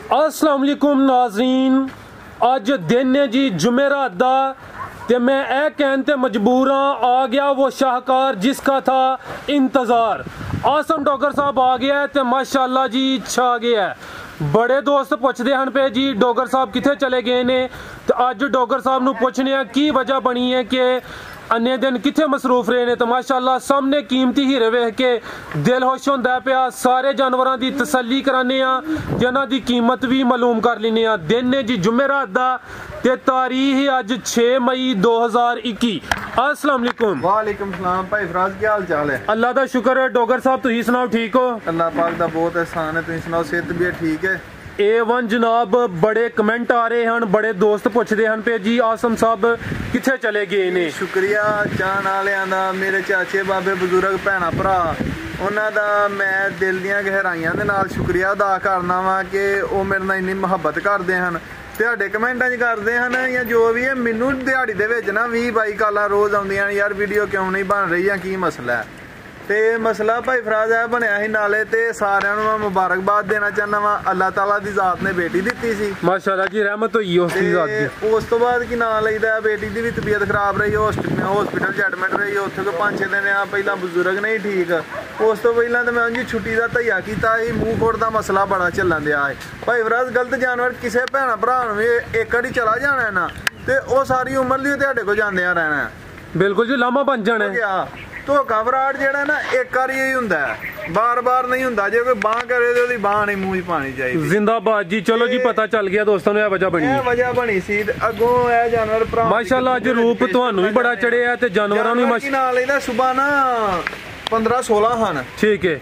अस्सलाम वालेकुम नाज़रीन, अज दिन है जी जुमेरात दा ते मैं ए कहन ते मजबूर हाँ, आ गया वो शाहकार जिसका था इंतज़ार। आसम डॉगर साहब आ गया है ते माशाल्लाह जी छा गया है। बड़े दोस्त पुछदे हन पे जी डॉगर साहब किथे चले गए ने, ते अज डॉगर साहब नू पुछने की वजह बनी है कि अन्य दिन किथे मसरूफ रहे ने। तो माशाल्लाह सामने कीमती हीरे वेख के दिल खुश होंदा पिया। सारे जानवरों की तसल्ली कराने जिन्हां दी कीमत भी मालूम कर लेने। दिन ने जी जुमेरात दा ते तारीख अज 6 मई 2021। अस्सलाम वालेकुम। वालेकुम सलाम भाई फराज, क्या हाल चाल है? अल्लाह दा शुक्र है। डॉगर साहब तुसीं सुनाओ, ठीक हो? अल्लाह पाक दा बहुत एहसान है, तुसीं सुनाओ सेहत भी ठीक है? A1 जनाब, बड़े कमेंट आ रहे हैं, बड़े दोस्त पुछदे हैं पे जी आसम साहब किथे चले गए ने। शुक्रिया चाहन वालियां दा, मेरे चाचे बाबे बुजुर्ग भैणा भरा, उन्हां दा मैं दिल दियां गहराइयां दे नाल शुक्रिया अदा करना वा कि वो मेरे नाल इन्नी मुहब्बत करदे हन, ਤੁਹਾਡੇ ਕਮੈਂਟਾਂ 'ਚ ਕਰਦੇ ਹਨ ਜਾਂ ਜੋ ਵੀ ਹੈ। ਮੈਨੂੰ ਦਿਹਾੜੀ ਦੇ ਵਿੱਚ ਨਾ 20-22 ਕਾਲਾਂ ਰੋਜ਼ ਆਉਂਦੀਆਂ ਯਾਰ ਵੀਡੀਓ ਕਿਉਂ ਨਹੀਂ ਬਣ ਰਹੀ ਜਾਂ ਕੀ ਮਸਲਾ ਹੈ। ਤੇ ਮਸਲਾ ਭਾਈ ਫਰਾਜ਼ ਹੈ ਬਣਿਆ ਸੀ ਨਾਲੇ ਤੇ ਸਾਰਿਆਂ ਨੂੰ ਮੈਂ ਮੁਬਾਰਕਬਾਦ ਦੇਣਾ ਚਾਹੁੰਦਾ ਵਾਂ। ਅੱਲਾਹ ਤਾਲਾ ਦੀ ਜ਼ਾਤ ਨੇ ਬੇਟੀ ਦਿੱਤੀ ਸੀ, ਮਾਸ਼ਾਅੱਲਾ ਜੀ, ਰਹਿਮਤ ਹੋਈ ਉਸ ਦੀ ਜ਼ਾਤ ਦੀ। ਉਸ ਤੋਂ ਬਾਅਦ ਕੀ ਨਾਂ ਲਈਦਾ, ਬੇਟੀ ਦੀ ਵੀ ਤਬੀਅਤ ਖਰਾਬ ਰਹੀ, ਹਸਪੀਟਲ 'ਚ ਐਡਮਿਟ ਰਹੀ। ਉੱਥੇ ਕੋਈ 5-6 ਦਿਨ ਆ ਪਹਿਲਾਂ ਬਜ਼ੁਰਗ ਨਹੀਂ ਠੀਕ। ਉਸ ਤੋਂ ਪਹਿਲਾਂ ਤਾਂ ਮੈਂ ਉਂਝ ਛੁੱਟੀ ਦਾ ਧਈਆ ਕੀਤਾ ਸੀ। ਮੂੰਹ ਖੋੜ ਦਾ ਮਸਲਾ ਬੜਾ ਚੱਲਣ ਦਿਆ ਹੈ ਭਾਈ ਫਰਾਜ਼। ਗਲਤ ਜਾਨਵਰ ਕਿਸੇ ਭੈਣਾ ਭਰਾ ਨੂੰ ਵੀ ਇੱਕ ਵਾਰੀ ਚਲਾ ਜਾਣਾ ਨਾ ਤੇ ਉਹ ਸਾਰੀ ਉਮਰ ਲਈ ਤੁਹਾਡੇ ਕੋਲ ਜਾਂਦਿਆਂ ਰਹਿਣਾ। ਬਿਲਕੁਲ ਜੀ, ਲਾਮਾ ਬਣ ਜਾਣਾ। ਧੋਖਾ ਫਰਾਡ ਜਿਹੜਾ ਨਾ ਇੱਕ ਵਾਰੀ ਹੀ ਹੁੰਦਾ, ਬਾਰ-ਬਾਰ ਨਹੀਂ ਹੁੰਦਾ। ਜੇ ਕੋਈ ਬਾਂਹ ਕਰੇ ਤੇ ਉਹਦੀ ਬਾਂਹ ਨਹੀਂ ਮੂੰਹ 'ਚ ਪਾਣੀ ਚਾਹੀਦੀ। ਜ਼ਿੰਦਾਬਾਦ ਜੀ। ਚਲੋ ਜੀ, ਪਤਾ ਚੱਲ ਗਿਆ ਦੋਸਤਾਂ ਨੂੰ ਇਹ ਵਜ੍ਹਾ ਬਣੀ। ਇਹ ਵਜ੍ਹਾ ਬਣੀ ਸੀ ਅੱਗੋਂ ਇਹ ਜਾਨਵਰ ਭਰਾ ਮਾਸ਼ਾਅੱਲਾ ਅੱਜ ਰੂਪ ਤੁਹਾਨੂੰ ਵੀ ਬੜਾ ਚੜਿਆ ਤੇ ਜਾਨਵਰਾਂ ਨੂੰ ਵੀ ਨਾਲ ਇਹਦਾ ਸੁਬਾ ਨਾ 15-16 ਹਨ। ਠੀਕ ਹੈ।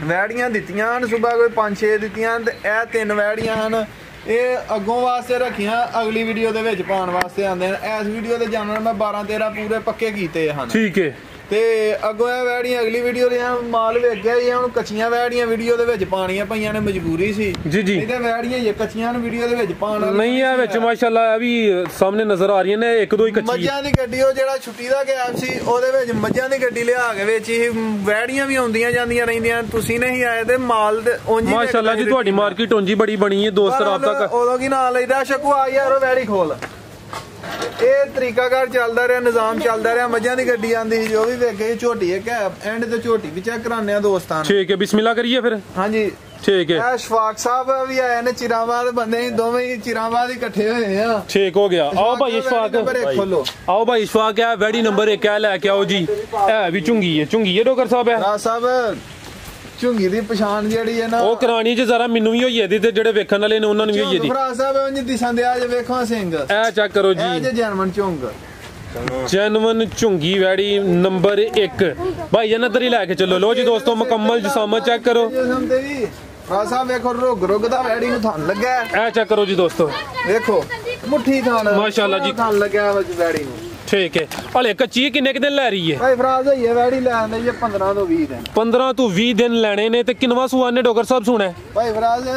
ਵੈੜੀਆਂ ਦਿੱਤੀਆਂ ਹਨ ਸੁਬਾ ਕੋਈ 5-6 ਦਿੱਤੀਆਂ ਤੇ ਇਹ 3 ਵੈੜੀਆਂ ਹਨ। ਇਹ ਅੱਗੋਂ ਵਾਸਤੇ ਰੱਖੀਆਂ, ਅਗਲੀ ਵੀਡੀਓ ਦੇ ਵਿੱਚ ਪਾਉਣ ਵਾਸਤੇ ਆਉਂਦੇ ਹਨ। ਇਸ ਵੀਡੀਓ ਦੇ ਜਾਨਵਰ ਮੈਂ 12-13 ਪੂਰੇ ਪੱਕੇ ਕੀਤੇ ਹਨ। ਠੀਕ ਹੈ। ਤੇ ਅੱਗੋਂ ਇਹ ਵੈੜੀਆਂ ਅਗਲੀ ਵੀਡੀਓ ਦੇ ਮਾਲ ਵੇਖ ਗਿਆ ਜੀ। ਹੁਣ ਕੱਚੀਆਂ ਵੈੜੀਆਂ ਵੀਡੀਓ ਦੇ ਵਿੱਚ ਪਾਣੀਆਂ ਪਈਆਂ ਨੇ, ਮਜਬੂਰੀ ਸੀ ਜੀ ਜੀ। ਇਹਦੇ ਵੈੜੀਆਂ ਇਹ ਕੱਚੀਆਂ ਨੂੰ ਵੀਡੀਓ ਦੇ ਵਿੱਚ ਪਾਣ ਨਹੀਂ, ਇਹ ਵਿੱਚ ਮਾਸ਼ਾਅੱਲਾ ਇਹ ਵੀ ਸਾਹਮਣੇ ਨਜ਼ਰ ਆ ਰਹੀਆਂ ਨੇ, ਇੱਕ ਦੋ ਹੀ ਕੱਚੀ। ਮੱਝਾਂ ਦੀ ਗੱਡੀ ਉਹ ਜਿਹੜਾ ਛੁੱਟੀ ਦਾ ਗੈਪ ਸੀ ਉਹਦੇ ਵਿੱਚ ਮੱਝਾਂ ਦੀ ਗੱਡੀ ਲਿਆ ਕੇ ਵਿੱਚ ਇਹ ਵੈੜੀਆਂ ਵੀ ਆਉਂਦੀਆਂ ਜਾਂਦੀਆਂ ਰਹਿੰਦੀਆਂ। ਤੁਸੀਂ ਨਹੀਂ ਆਏ ਤੇ ਮਾਲ ਉਂਝ ਮਾਸ਼ਾਅੱਲਾ ਜੀ ਤੁਹਾਡੀ ਮਾਰਕੀਟ ਉਂਝ ਬੜੀ ਬਣੀ ਹੈ। ਦੋਸਤ ਰਾਬਤਾ ਕਰ ਉਦੋਂ ਕੀ ਨਾਂ ਲਈਦਾ ਸ਼ਕਵਾ ਯਾਰ ਉਹ ਵੈੜੀ ਖੋਲ। ਇਹ ਤਰੀਕਾਕਾਰ ਚੱਲਦਾ ਰਿਹਾ, ਨਿਜ਼ਾਮ ਚੱਲਦਾ ਰਿਹਾ। ਮੱਝਾਂ ਦੀ ਗੱਡੀ ਆਂਦੀ ਸੀ ਜੋ ਵੀ ਵੇਖੇ ਝੋਟੀ ਇੱਕ ਐਂਡ ਤੇ ਝੋਟੀ ਵੀ ਚੈੱਕ ਕਰਾਉਂਦੇ ਆ ਦੋਸਤਾਂ ਨੂੰ। ਠੀਕ ਹੈ, ਬਿਸਮਿਲ੍ਲਾ ਕਰੀਏ ਫਿਰ। ਹਾਂਜੀ ਠੀਕ ਹੈ। ਇਹ ਸ਼ਫਾਕ ਸਾਹਿਬ ਵੀ ਆਏ ਨੇ, ਚਿਰਾਬਾਦ ਬੰਦੇ ਹੀ ਦੋਵੇਂ ਹੀ ਚਿਰਾਬਾਦ ਇਕੱਠੇ ਹੋਏ ਆ। ਠੀਕ ਹੋ ਗਿਆ। ਆਓ ਭਾਈ ਸ਼ਫਾਕ, ਆਓ ਭਾਈ ਸ਼ਫਾਕ, ਇਹ ਵੈੜੀ ਨੰਬਰ 1 ਲੈ ਕੇ ਆਓ ਜੀ। ਇਹ ਵੀ ਝੁੰਗੀ ਹੈ ਡੋਗਰ ਸਾਹਿਬ। ਹੈ ਸਾਹਿਬ ਝੁੰਗੀ ਦੀ ਪਛਾਣ ਜਿਹੜੀ ਹੈ ਨਾ ਉਹ ਕਰਾਣੀ ਚ ਜ਼ਰਾ ਮੈਨੂੰ ਵੀ ਹੋਈ ਇਹਦੀ ਤੇ ਜਿਹੜੇ ਵੇਖਣ ਵਾਲੇ ਨੇ ਉਹਨਾਂ ਨੂੰ ਵੀ ਹੋਈ ਇਹਦੀ। ਭਰਾ ਸਾਹਿਬ ਉਂਝ ਦਿਸਾਂ ਦੇ ਅੱਜ ਵੇਖੋ ਸਿੰਘ ਇਹ ਚੈੱਕ ਕਰੋ ਜੀ। ਇਹ ਜੈਨੂਨ ਝੁੰਗ, ਜੈਨੂਨ ਝੁੰਗੀ ਵੈੜੀ ਨੰਬਰ 1 ਭਾਈ ਜਨ ਤਰੀ ਲੈ ਕੇ ਚੱਲੋ। ਲੋ ਜੀ ਦੋਸਤੋ, ਮੁਕੰਮਲ ਜਿਸਾਮਤ ਚੈੱਕ ਕਰੋ। ਭਰਾ ਸਾਹਿਬ ਵੇਖੋ ਰੁਗ ਦਾ ਵੈੜੀ ਨੂੰ ਥਣ ਲੱਗਾ। ਇਹ ਚੈੱਕ ਕਰੋ ਜੀ ਦੋਸਤੋ, ਵੇਖੋ ਮੁੱਠੀ ਥਣ ਮਾਸ਼ਾਅੱਲਾ ਜੀ ਥਣ ਲੱਗਿਆ ਵੈੜੀ ਨੂੰ। ਠੀਕ ਹੈ। ਹਲੇ ਕੱਚੀ ਕਿੰਨੇ ਦਿਨ ਲੈ ਰਹੀ ਹੈ ਭਾਈ ਫਰਾਜ਼ ਹੋਈ ਹੈ ਵੈੜੀ ਲੈਣ ਦੇ 15 ਤੋਂ 20 ਦਿਨ। 15 ਤੋਂ 20 ਦਿਨ ਲੈਣੇ ਨੇ। ਤੇ ਕਿੰਨਵਾ ਸੂਆ ਨੇ ਡੋਗਰ ਸਾਹਿਬ ਸੁਣਾ ਭਾਈ ਫਰਾਜ਼?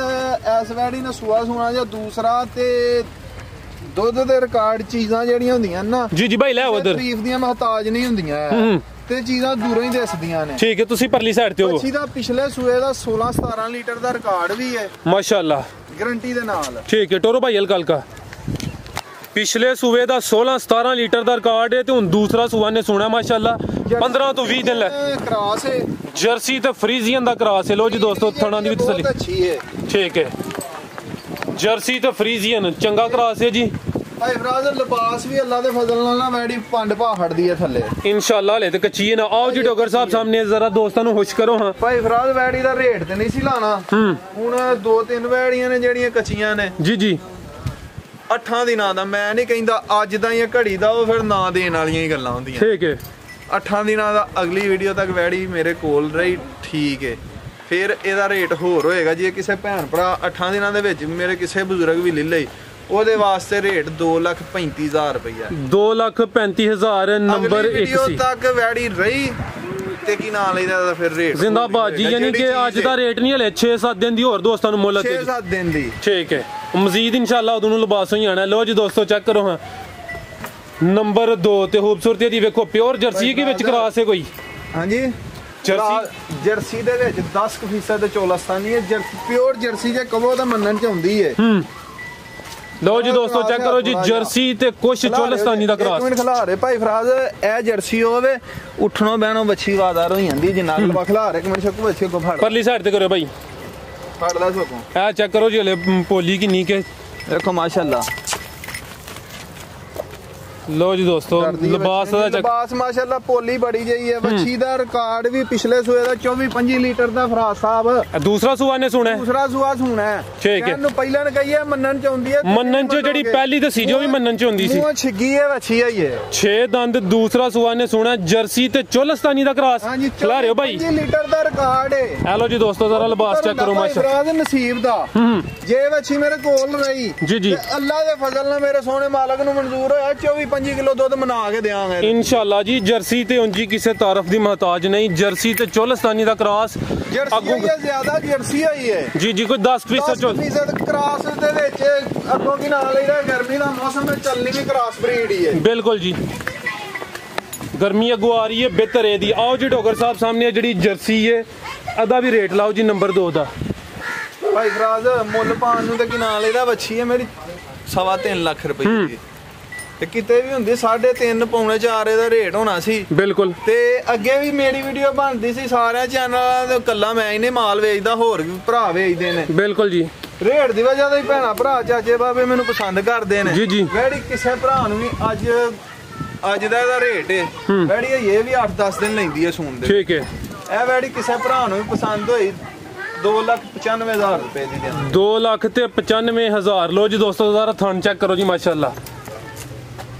ਇਸ ਵੈੜੀ ਨੇ ਸੂਆ ਸੁਣਾ ਜਾਂ ਦੂਸਰਾ ਤੇ ਦੁੱਧ ਦੇ ਰਿਕਾਰਡ ਚੀਜ਼ਾਂ ਜਿਹੜੀਆਂ ਹੁੰਦੀਆਂ ਨਾ ਜੀ ਜੀ ਭਾਈ ਲੈ ਉਧਰ ਤਾਰੀਫ ਦੀਆਂ ਮਹਤਾਜ ਨਹੀਂ ਹੁੰਦੀਆਂ ਤੇ ਚੀਜ਼ਾਂ ਦੂਰੋਂ ਹੀ ਦਿਸਦੀਆਂ ਨੇ। ਠੀਕ ਹੈ, ਤੁਸੀਂ ਪਰਲੀ ਸਾਈਡ ਤੇ ਹੋ। ਅੱਛੀ ਦਾ ਪਿਛਲੇ ਸੂਏ ਦਾ 16-17 ਲੀਟਰ ਦਾ ਰਿਕਾਰਡ ਵੀ ਹੈ ਮਾਸ਼ਾਅੱਲਾ, ਗਾਰੰਟੀ ਦੇ ਨਾਲ। ਠੀਕ ਹੈ। ਟੋਰੋ ਭਾਈ ਹਲਕਾ ਪਿਛਲੇ ਸੂਏ ਦਾ 16-17 ਲੀਟਰ ਦਾ ਰਿਕਾਰਡ ਹੈ ਤੇ ਹੁਣ ਦੂਸਰਾ ਸੂਆ ਨੇ ਸੁਣਾ ਮਾਸ਼ਾਅੱਲਾ 15 ਤੋਂ 20 ਦਿਨ ਲੈ। ਕਰਾਸ ਹੈ ਜਰਸੀ ਤੇ ਫਰੀਜ਼ੀਅਨ ਦਾ ਕਰਾਸ ਹੈ। ਲੋ ਜੀ ਦੋਸਤੋ, ਥਣਾ ਦੀ ਵੀ ਤਸੱਲੀ ਅੱਛੀ ਹੈ। ਠੀਕ ਹੈ, ਜਰਸੀ ਤੇ ਫਰੀਜ਼ੀਅਨ ਚੰਗਾ ਕਰਾਸ ਹੈ ਜੀ। ਭਾਈ ਫਰਾਜ਼ ਲਿਬਾਸ ਵੀ ਅੱਲਾ ਦੇ ਫਜ਼ਲ ਨਾਲ ਨਾ ਵੈੜੀ ਪੰਡ ਪਾ ਹਟਦੀ ਹੈ ਥੱਲੇ ਇਨਸ਼ਾਅੱਲਾ। ਹਲੇ ਤੇ ਕੱਚੀ ਹੈ ਨਾ। ਆਓ ਜੀ ਡੋਗਰ ਸਾਹਿਬ ਸਾਹਮਣੇ ਜ਼ਰਾ ਦੋਸਤਾਂ ਨੂੰ ਖੁਸ਼ ਕਰੋ। ਹਾਂ ਭਾਈ ਫਰਾਜ਼ ਵੈੜੀ ਦਾ ਰੇਟ ਤੇ ਨਹੀਂ ਸੀ ਲਾਣਾ। ਹੁਣ 2-3 ਵੈੜੀਆਂ ਨੇ ਜਿਹੜੀਆਂ ਕੱਚੀਆਂ ਨੇ ਜੀ ਜੀ 8 ਦਿਨਾਂ ਦਾ। ਮੈਂ ਨਹੀਂ ਕਹਿੰਦਾ ਅੱਜ ਦਾ ਜਾਂ ਘੜੀ ਦਾ, ਉਹ ਫਿਰ ਨਾ ਦੇਣ ਵਾਲੀਆਂ ਹੀ ਗੱਲਾਂ ਹੁੰਦੀਆਂ। ਠੀਕ ਹੈ। 8 ਦਿਨਾਂ ਦਾ ਅਗਲੀ ਵੀਡੀਓ ਤੱਕ ਵੈੜੀ ਮੇਰੇ ਕੋਲ ਰਹੀ, ਠੀਕ ਹੈ। ਫਿਰ ਇਹਦਾ ਰੇਟ ਹੋਰ ਹੋਏਗਾ। ਜੇ ਕਿਸੇ ਭੈਣ ਭਰਾ 8 ਦਿਨਾਂ ਦੇ ਵਿੱਚ ਮੇਰੇ ਕਿਸੇ ਬਜ਼ੁਰਗ ਵੀ ਲੈ ਲਈ ਉਹਦੇ ਵਾਸਤੇ ਰੇਟ 2,35,000 ਰੁਪਇਆ। 2,35,000 ਨੰਬਰ 1 ਵੀਡੀਓ ਤੱਕ ਵੈੜੀ ਰਹੀ ਤੇ ਕੀ ਨਾਂ ਲਈਦਾ ਤਾਂ ਫਿਰ ਰੇਟ ਜ਼ਿੰਦਾਬਾਦ ਜੀ। ਯਾਨੀ ਕਿ ਅੱਜ ਦਾ ਰੇਟ ਨਹੀਂ, ਹਲੇ 6-7 ਦਿਨ ਦੀ ਹੋਰ ਦੋਸਤਾਂ ਨੂੰ ਮੁੱਲ 6-7 ਦਿਨ ਦੀ। ਠੀਕ ਹੈ। ਮਜ਼ੀਦ ਇਨਸ਼ਾਅੱਲਾ ਉਦੋਂ ਨੂੰ ਲਿਬਾਸ ਹੀ ਆਣਾ। ਲੋ ਜੀ ਦੋਸਤੋ, ਚੈੱਕ ਕਰੋ। ਹਾਂ ਨੰਬਰ 2 ਤੇ ਖੂਬਸੂਰਤੀ ਦੀ ਵੇਖੋ, ਪਿਓਰ ਜਰਸੀ ਕੇ ਵਿੱਚ ਕਰਾਸ ਹੈ ਕੋਈ। ਹਾਂਜੀ ਜਰਸੀ ਦੇ ਵਿੱਚ 10% ਚੋਲਸਤਾਨੀ ਹੈ, ਪਿਓਰ ਜਰਸੀ ਜੇ ਕਹੋ ਤਾਂ ਮੰਨਣ ਚ ਆਉਂਦੀ ਹੈ। ਲਓ ਜੀ ਦੋਸਤੋ ਚੈੱਕ ਕਰੋ ਜੀ, ਜਰਸੀ ਤੇ ਕੁਛ ਚੋਲਸਤਾਨੀ ਦਾ ਕ੍ਰਾਸ। ਇੱਕ ਮਿੰਟ ਖਿਲਾ ਰਹੇ ਭਾਈ ਫਰਾਜ਼, ਇਹ ਜਰਸੀ ਹੋਵੇ ਉੱਠਣੋਂ ਬਹਿਣੋਂ ਵੱਛੀ ਵਾਦਾਰ ਹੋ ਜਾਂਦੀ ਜਿੰਨਾ ਲਵਾ ਖਿਲਾ ਰਹੇ। ਇੱਕ ਮਿੰਟ ਸ਼ੱਕੂ ਵੱਛੀ ਕੋ ਫੜ, ਪਰਲੀ ਸਾਈਡ ਤੇ ਕਰੋ ਭਾਈ, ਫੜ ਲੈ ਸ਼ੱਕੂ। ਇਹ ਚੈੱਕ ਕਰੋ ਜੀ, ਹਲੇ ਪੋਲੀ ਕਿੰਨੀ ਕੇ ਦੇਖੋ ਮਾਸ਼ਾਅੱਲਾ। ਲੋ ਜੀ ਦੋਸਤੋ ਲਿਬਾਸ ਦਾ ਲਿਬਾਸ ਮਾਸ਼ਾਅੱਲਾ ਪੋਲੀ ਬੜੀ ਜਈ ਹੈ। ਵੱਛੀ ਦਾ ਰਿਕਾਰਡ ਵੀ ਪਿਛਲੇ ਸੂਏ ਦਾ 24-25 ਲੀਟਰ ਦਾ ਫਰਾਜ਼ ਸਾਹਿਬ। ਦੂਸਰਾ ਸੂਆ ਨੇ ਸੁਣਾ, ਦੂਸਰਾ ਸੂਆ ਸੁਣਾ ਹੈ। ਠੀਕ ਹੈ, ਇਹਨੂੰ ਪਹਿਲਾਂ ਕਹੀਏ ਮੰਨਣ ਚ ਆਉਂਦੀ ਹੈ, ਮੰਨਣ ਚ ਜਿਹੜੀ ਪਹਿਲੀ ਦਸੀ ਜੋ ਵੀ ਮੰਨਣ ਚ ਹੁੰਦੀ ਸੀ। ਉਹ ਛਿੱਗੀ ਹੈ ਵੱਛੀ ਹੈ ਇਹ 6 ਦੰਦ। ਦੂਸਰਾ ਸੂਆ ਨੇ ਸੁਣਾ ਜਰਸੀ ਤੇ ਚੋਲਸਤਾਨੀ ਦਾ ਕ੍ਰਾਸ। ਖਿਲਾ ਰਹੇ ਹੋ ਭਾਈ, 25 ਲੀਟਰ ਦਾ ਰਿਕਾਰਡ ਹੈ। ਇਹ ਲੋ ਜੀ ਦੋਸਤੋ ਜ਼ਰਾ ਲਿਬਾਸ ਚੈੱਕ ਕਰੋ ਮਾਸ਼ਾਅੱਲਾ। ਫਰਾਜ਼ ਨਸੀਬ ਦਾ ਜੇ ਵੱਛੀ ਮੇਰੇ ਕੋਲ ਰਹੀ ਜੀ ਜੀ, ਅੱਲਾ ਦੇ ਫਜ਼ਲ ਨਾਲ ਮੇਰੇ ਸੋਹਣੇ ਮਾਲਕ ਨੂੰ ਮਨਜ਼ੂਰ ਹੋਇਆ 24-25 ਕਿਲੋ ਦੁੱਧ ਬਣਾ ਕੇ ਦੇਵਾਂਗੇ ਇਨਸ਼ਾਅੱਲਾ ਜੀ। ਜਰਸੀ ਤੇ ਉਂਜੀ ਕਿਸੇ ਤਾਰਫ ਦੀ ਮਹਤਾਜ ਨਹੀਂ, ਜਰਸੀ ਤੇ ਚੋਲਸਤਾਨੀ ਦਾ ਕ੍ਰਾਸ। ਅੱਗੋਂ ਜ਼ਿਆਦਾ ਜਰਸੀ ਆਈ ਹੈ ਜੀ ਜੀ, ਕੋਈ 10% ਕ੍ਰਾਸ ਦੇ ਵਿੱਚ ਅੱਗੋਂ ਕੀ ਨਾਲ ਇਹਦਾ ਗਰਮੀ ਦਾ ਮੌਸਮ ਵਿੱਚ ਚੱਲਣੀ ਵੀ ਕ੍ਰਾਸ ਬਰੀਡ ਹੀ ਹੈ। ਬਿਲਕੁਲ ਜੀ, ਗਰਮੀ ਅੱਗੋਂ ਆ ਰਹੀ ਹੈ ਬਿਹਤਰੇ ਦੀ। ਆਓ ਜੀ ਡੋਗਰ ਸਾਹਿਬ ਸਾਹਮਣੇ ਜਿਹੜੀ ਜਰਸੀ ਹੈ ਅਦਾ ਵੀ ਰੇਟ ਲਾਓ ਜੀ ਨੰਬਰ 2 ਦਾ। ਭਾਈ ਫਰਾਜ਼ ਮੁੱਲ ਪਾਣ ਨੂੰ ਤੇ ਕੀ ਨਾਲ ਇਹਦਾ ਵੱਛੀ ਹੈ ਮੇਰੀ 3.5 ਲੱਖ ਰੁਪਏ ਦੀ, ਤੇ ਕਿਤੇ ਵੀ ਹੁੰਦੀ 3.5 ਪੌਣੇ 4 ਦਾ ਰੇਟ ਹੋਣਾ ਸੀ। ਬਿਲਕੁਲ, ਤੇ ਅੱਗੇ ਵੀ ਮੇਰੀ ਵੀਡੀਓ ਬਣਦੀ ਸੀ ਸਾਰਿਆਂ ਚੈਨਲਾਂ ਤੇ, ਕੱਲਾ ਮੈਂ ਇਹਨੇ ਮਾਲ ਵੇਚਦਾ, ਹੋਰ ਵੀ ਭਰਾ ਵੇਚਦੇ ਨੇ। ਬਿਲਕੁਲ ਜੀ, ਰੇਟ ਦੀ ਵਜ੍ਹਾ ਤੋਂ ਹੀ ਭੈਣਾ ਭਰਾ ਚਾਚੇ ਬਾਬੇ ਮੈਨੂੰ ਪਸੰਦ ਕਰਦੇ ਨੇ। ਜੀ ਜੀ, ਵੈੜੀ ਕਿਸੇ ਭਰਾ ਨੂੰ ਵੀ ਅੱਜ ਦਾ ਇਹਦਾ ਰੇਟ ਹੈ ਵੈੜੀ ਇਹ ਵੀ 8-10 ਦਿਨ ਲੈਂਦੀ ਹੈ ਸੂਣ ਦੇ। ਠੀਕ ਹੈ, ਇਹ ਵੈੜੀ ਕਿਸੇ ਭਰਾ ਨੂੰ ਵੀ ਪਸੰਦ ਹੋਈ 2,95,000 ਰੁਪਏ ਦੀ ਦਿਆਂ। 2,95,000। ਲੋ ਜੀ ਦੋਸਤੋ ਜ਼ਰਾ ਥਣ ਚੈੱਕ ਕਰੋ ਜੀ ਮਾਸ਼ਾਅੱਲਾ।